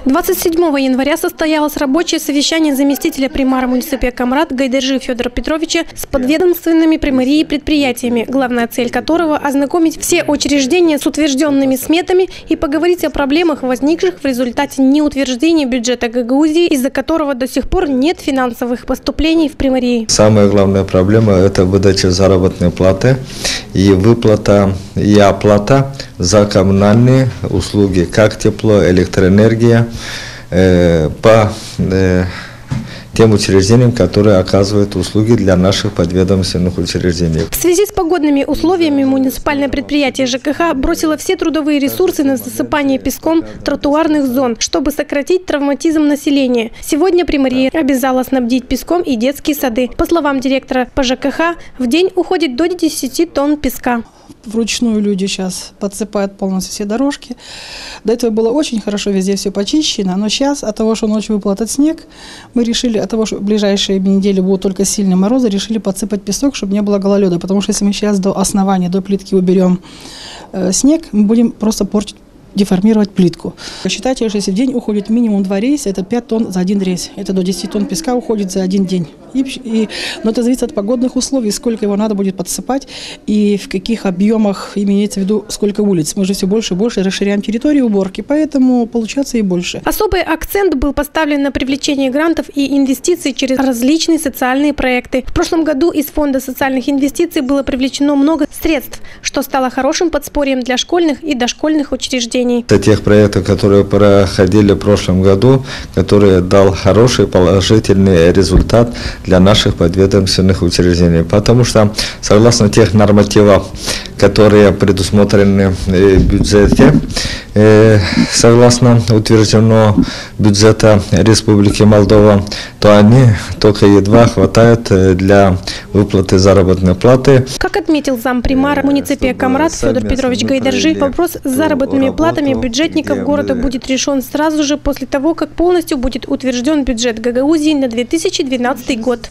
27 января состоялось рабочее совещание заместителя примара муниципия Камрат Гайдержи Федора Петровича с подведомственными примарии и предприятиями, главная цель которого – ознакомить все учреждения с утвержденными сметами и поговорить о проблемах, возникших в результате неутверждения бюджета Гагаузии, из-за которого до сих пор нет финансовых поступлений в примарии. Самая главная проблема – это выдача заработной платы и выплата и оплата за коммунальные услуги, как тепло, электроэнергия, по тем учреждениям, которые оказывают услуги для наших подведомственных учреждений. В связи с погодными условиями муниципальное предприятие ЖКХ бросило все трудовые ресурсы на засыпание песком тротуарных зон, чтобы сократить травматизм населения. Сегодня примария обязала снабдить песком и детские сады. По словам директора по ЖКХ, в день уходит до 10 тонн песка. Вручную люди сейчас подсыпают полностью все дорожки. До этого было очень хорошо, везде все почищено, но сейчас от того, что ночью выпал этот снег, мы решили, от того, что в ближайшие недели будут только сильные морозы, решили подсыпать песок, чтобы не было гололеда. Потому что если мы сейчас до основания, до плитки уберем снег, мы будем просто портить, деформировать плитку. Считайте, что если в день уходит минимум 2 рейса, это 5 тонн за один рейс. Это до 10 тонн песка уходит за один день. Но это зависит от погодных условий, сколько его надо будет подсыпать и в каких объемах, имеется в виду, сколько улиц. Мы же все больше и больше расширяем территорию уборки, поэтому получается и больше. Особый акцент был поставлен на привлечение грантов и инвестиций через различные социальные проекты. В прошлом году из Фонда социальных инвестиций было привлечено много средств, что стало хорошим подспорьем для школьных и дошкольных учреждений. Это тех проектов, которые проходили в прошлом году, которые дал хороший положительный результат для наших подведомственных учреждений. Потому что, согласно тех нормативов, которые предусмотрены в бюджете, согласно утвержденного бюджета Республики Молдова, то они только едва хватает для выплаты заработной платы. Как отметил зампримара муниципия Камрат Федор Петрович Гайдержи, вопрос с заработными платами бюджетников города будет решен сразу же после того, как полностью будет утвержден бюджет Гагаузии на 2012 год.